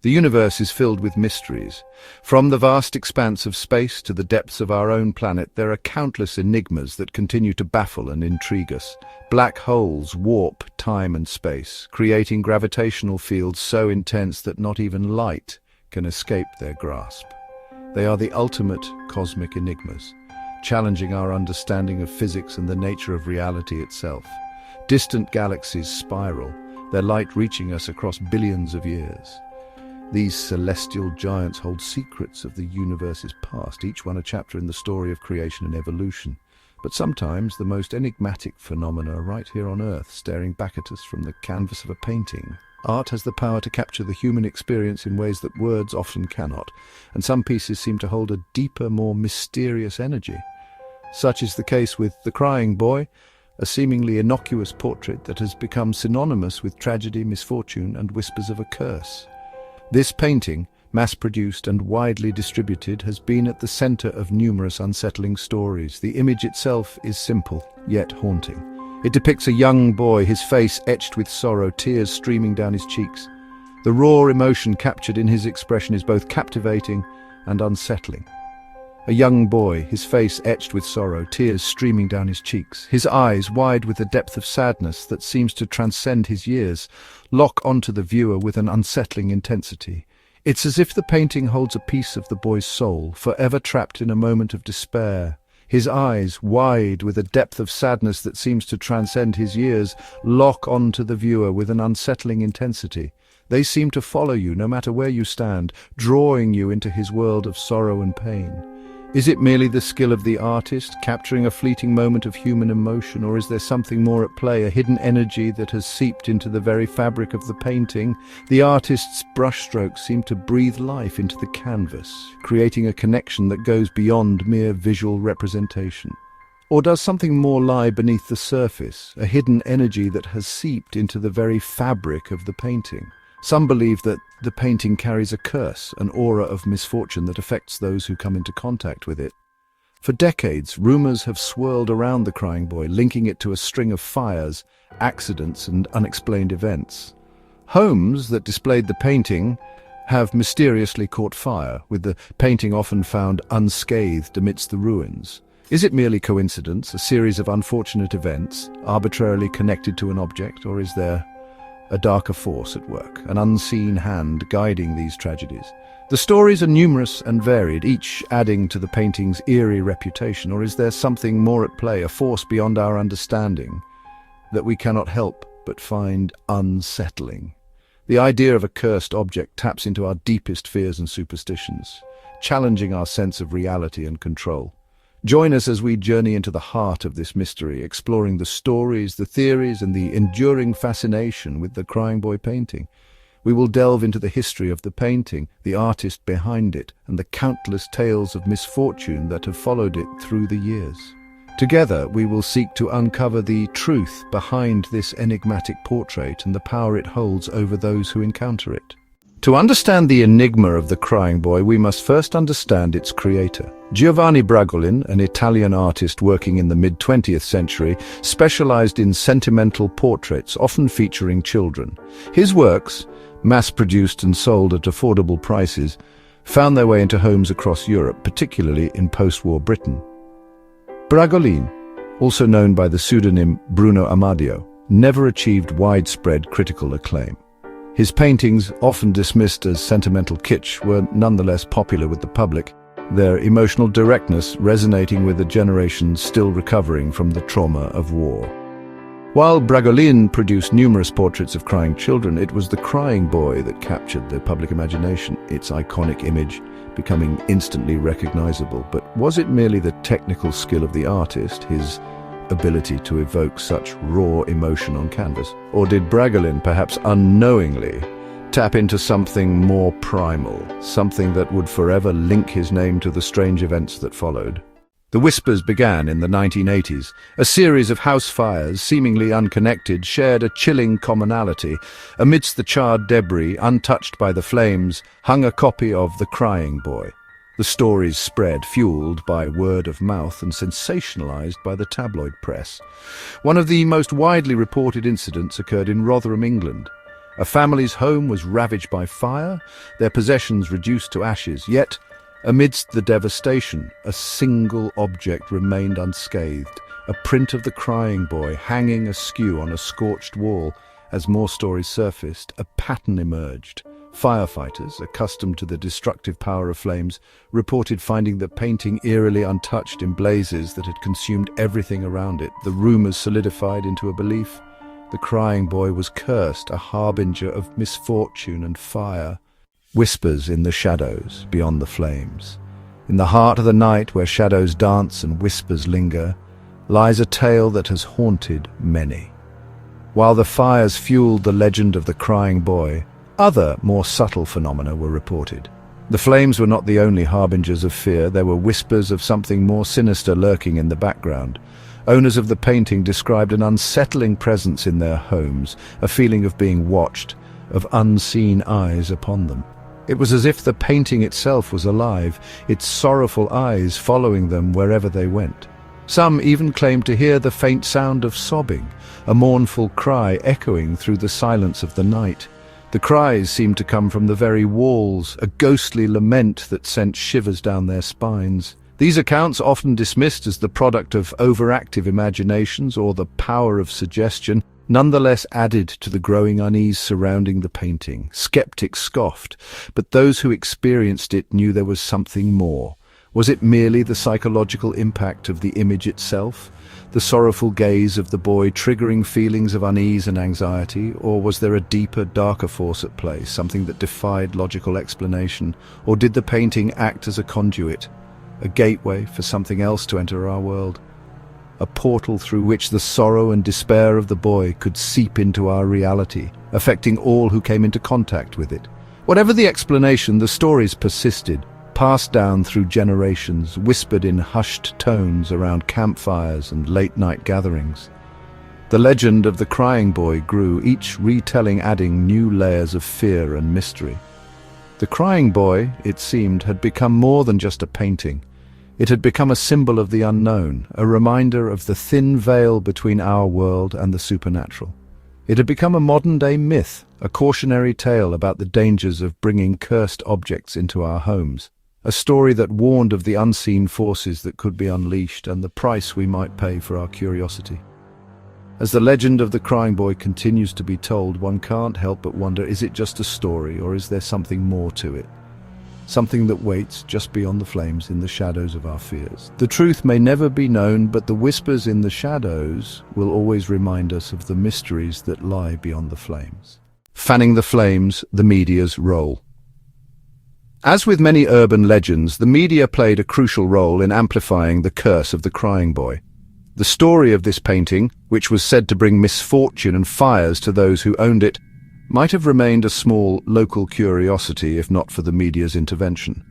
The universe is filled with mysteries. From the vast expanse of space to the depths of our own planet, there are countless enigmas that continue to baffle and intrigue us. Black holes warp time and space, creating gravitational fields so intense that not even light can escape their grasp. They are the ultimate cosmic enigmas, challenging our understanding of physics and the nature of reality itself. Distant galaxies spiral, their light reaching us across billions of years. These celestial giants hold secrets of the universe's past, each one a chapter in the story of creation and evolution. But sometimes the most enigmatic phenomena are right here on Earth, staring back at us from the canvas of a painting. Art has the power to capture the human experience in ways that words often cannot, and some pieces seem to hold a deeper, more mysterious energy. Such is the case with The Crying Boy, a seemingly innocuous portrait that has become synonymous with tragedy, misfortune, and whispers of a curse. This painting, mass-produced and widely distributed, has been at the center of numerous unsettling stories. The image itself is simple, yet haunting. It depicts a young boy, his face etched with sorrow, tears streaming down his cheeks. The raw emotion captured in his expression is both captivating and unsettling. A young boy, his face etched with sorrow, tears streaming down his cheeks. His eyes, wide with a depth of sadness that seems to transcend his years, lock onto the viewer with an unsettling intensity. It's as if the painting holds a piece of the boy's soul, forever trapped in a moment of despair. His eyes, wide with a depth of sadness that seems to transcend his years, lock onto the viewer with an unsettling intensity. They seem to follow you no matter where you stand, drawing you into his world of sorrow and pain. Is it merely the skill of the artist, capturing a fleeting moment of human emotion, or is there something more at play, a hidden energy that has seeped into the very fabric of the painting? The artist's brushstrokes seem to breathe life into the canvas, creating a connection that goes beyond mere visual representation. Or does something more lie beneath the surface, a hidden energy that has seeped into the very fabric of the painting? Some believe that the painting carries a curse, an aura of misfortune that affects those who come into contact with it. For decades, rumors have swirled around The Crying Boy, linking it to a string of fires, accidents, and unexplained events. Homes that displayed the painting have mysteriously caught fire, with the painting often found unscathed amidst the ruins. Is it merely coincidence, a series of unfortunate events, arbitrarily connected to an object, or is there a darker force at work, an unseen hand guiding these tragedies? The stories are numerous and varied, each adding to the painting's eerie reputation, or is there something more at play, a force beyond our understanding that we cannot help but find unsettling? The idea of a cursed object taps into our deepest fears and superstitions, challenging our sense of reality and control. Join us as we journey into the heart of this mystery, exploring the stories, the theories, and the enduring fascination with The Crying Boy painting. We will delve into the history of the painting, the artist behind it, and the countless tales of misfortune that have followed it through the years. Together, we will seek to uncover the truth behind this enigmatic portrait and the power it holds over those who encounter it. To understand the enigma of The Crying Boy, we must first understand its creator. Giovanni Bragolin, an Italian artist working in the mid-20th century, specialized in sentimental portraits, often featuring children. His works, mass-produced and sold at affordable prices, found their way into homes across Europe, particularly in post-war Britain. Bragolin, also known by the pseudonym Bruno Amadio, never achieved widespread critical acclaim. His paintings, often dismissed as sentimental kitsch, were nonetheless popular with the public, their emotional directness resonating with a generation still recovering from the trauma of war. While Bragolin produced numerous portraits of crying children, it was The Crying Boy that captured the public imagination, its iconic image becoming instantly recognizable. But was it merely the technical skill of the artist, his ability to evoke such raw emotion on canvas? Or did Bragolin perhaps unknowingly tap into something more primal, something that would forever link his name to the strange events that followed? The whispers began in the 1980s. A series of house fires, seemingly unconnected, shared a chilling commonality. Amidst the charred debris, untouched by the flames, hung a copy of The Crying Boy. The stories spread, fueled by word of mouth and sensationalized by the tabloid press. One of the most widely reported incidents occurred in Rotherham, England. A family's home was ravaged by fire, their possessions reduced to ashes, yet, amidst the devastation, a single object remained unscathed, a print of the crying boy hanging askew on a scorched wall. As more stories surfaced, a pattern emerged. Firefighters, accustomed to the destructive power of flames, reported finding the painting eerily untouched in blazes that had consumed everything around it. The rumors solidified into a belief. The crying boy was cursed, a harbinger of misfortune and fire. Whispers in the shadows beyond the flames. In the heart of the night, where shadows dance and whispers linger, lies a tale that has haunted many. While the fires fueled the legend of the crying boy, other, more subtle phenomena were reported. The flames were not the only harbingers of fear. There were whispers of something more sinister lurking in the background. Owners of the painting described an unsettling presence in their homes, a feeling of being watched, of unseen eyes upon them. It was as if the painting itself was alive, its sorrowful eyes following them wherever they went. Some even claimed to hear the faint sound of sobbing, a mournful cry echoing through the silence of the night. The cries seemed to come from the very walls, a ghostly lament that sent shivers down their spines. These accounts, often dismissed as the product of overactive imaginations or the power of suggestion, nonetheless added to the growing unease surrounding the painting. Skeptics scoffed, but those who experienced it knew there was something more. Was it merely the psychological impact of the image itself, the sorrowful gaze of the boy triggering feelings of unease and anxiety, or was there a deeper, darker force at play, something that defied logical explanation? Or did the painting act as a conduit, a gateway for something else to enter our world? A portal through which the sorrow and despair of the boy could seep into our reality, affecting all who came into contact with it. Whatever the explanation, the stories persisted, passed down through generations, whispered in hushed tones around campfires and late-night gatherings. The legend of the crying boy grew, each retelling adding new layers of fear and mystery. The crying boy, it seemed, had become more than just a painting. It had become a symbol of the unknown, a reminder of the thin veil between our world and the supernatural. It had become a modern-day myth, a cautionary tale about the dangers of bringing cursed objects into our homes. A story that warned of the unseen forces that could be unleashed and the price we might pay for our curiosity. As the legend of the crying boy continues to be told, one can't help but wonder, is it just a story, or is there something more to it? Something that waits just beyond the flames in the shadows of our fears. The truth may never be known, but the whispers in the shadows will always remind us of the mysteries that lie beyond the flames. Fanning the flames, the media's role. As with many urban legends, the media played a crucial role in amplifying the curse of the crying boy. The story of this painting, which was said to bring misfortune and fires to those who owned it, might have remained a small local curiosity if not for the media's intervention.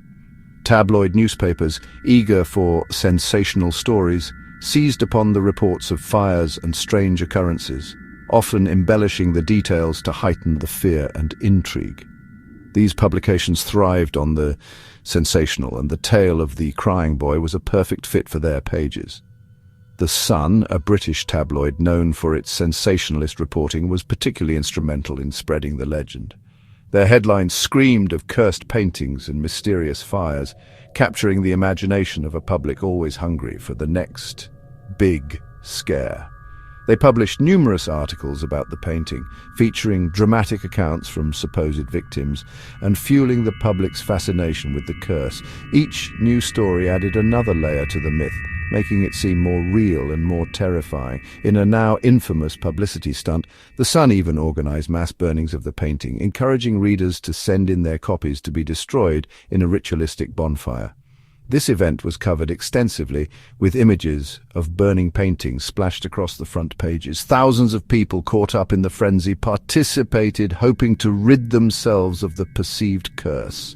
Tabloid newspapers, eager for sensational stories, seized upon the reports of fires and strange occurrences, often embellishing the details to heighten the fear and intrigue. These publications thrived on the sensational, and the tale of the crying boy was a perfect fit for their pages. The Sun, a British tabloid known for its sensationalist reporting, was particularly instrumental in spreading the legend. Their headlines screamed of cursed paintings and mysterious fires, capturing the imagination of a public always hungry for the next big scare. They published numerous articles about the painting, featuring dramatic accounts from supposed victims and fueling the public's fascination with the curse. Each new story added another layer to the myth, making it seem more real and more terrifying. In a now infamous publicity stunt, the Sun even organized mass burnings of the painting, encouraging readers to send in their copies to be destroyed in a ritualistic bonfire. This event was covered extensively, with images of burning paintings splashed across the front pages. Thousands of people caught up in the frenzy participated, hoping to rid themselves of the perceived curse.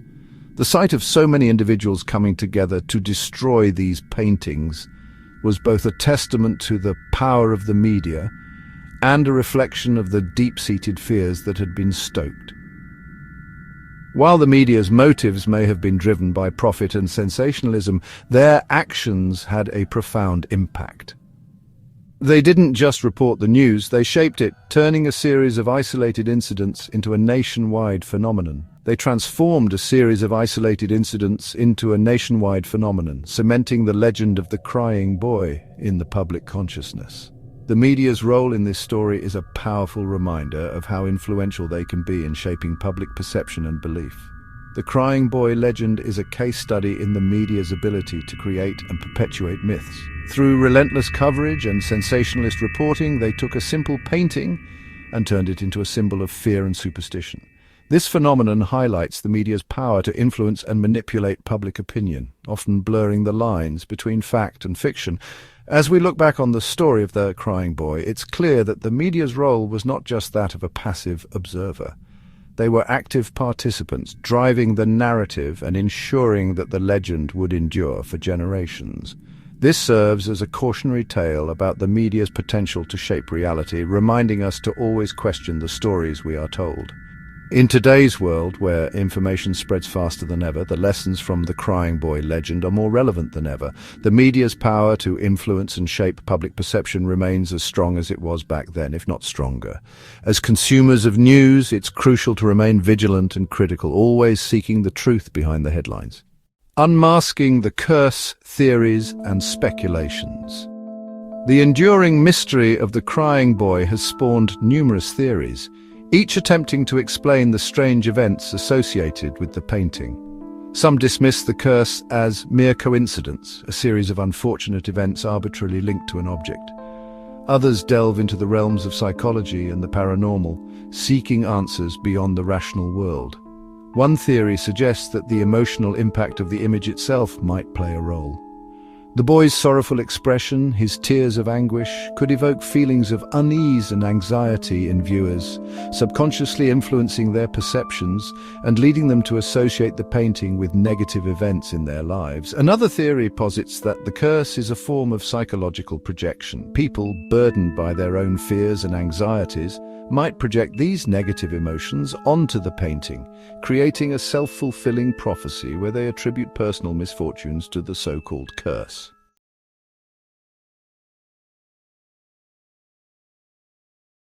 The sight of so many individuals coming together to destroy these paintings was both a testament to the power of the media and a reflection of the deep-seated fears that had been stoked. While the media's motives may have been driven by profit and sensationalism, their actions had a profound impact. They didn't just report the news, they shaped it, turning a series of isolated incidents into a nationwide phenomenon. They transformed a series of isolated incidents into a nationwide phenomenon, cementing the legend of the crying boy in the public consciousness. The media's role in this story is a powerful reminder of how influential they can be in shaping public perception and belief. The crying boy legend is a case study in the media's ability to create and perpetuate myths. Through relentless coverage and sensationalist reporting, they took a simple painting and turned it into a symbol of fear and superstition. This phenomenon highlights the media's power to influence and manipulate public opinion, often blurring the lines between fact and fiction. As we look back on the story of the crying boy, it's clear that the media's role was not just that of a passive observer. They were active participants, driving the narrative and ensuring that the legend would endure for generations. This serves as a cautionary tale about the media's potential to shape reality, reminding us to always question the stories we are told. In today's world, where information spreads faster than ever, the lessons from the crying boy legend are more relevant than ever. The media's power to influence and shape public perception remains as strong as it was back then, if not stronger. As consumers of news, it's crucial to remain vigilant and critical, always seeking the truth behind the headlines. Unmasking the curse, theories, and speculations. The enduring mystery of the crying boy has spawned numerous theories, each attempting to explain the strange events associated with the painting. Some dismiss the curse as mere coincidence, a series of unfortunate events arbitrarily linked to an object. Others delve into the realms of psychology and the paranormal, seeking answers beyond the rational world. One theory suggests that the emotional impact of the image itself might play a role. The boy's sorrowful expression, his tears of anguish, could evoke feelings of unease and anxiety in viewers, subconsciously influencing their perceptions and leading them to associate the painting with negative events in their lives. Another theory posits that the curse is a form of psychological projection. People, burdened by their own fears and anxieties, might project these negative emotions onto the painting, creating a self-fulfilling prophecy where they attribute personal misfortunes to the so-called curse.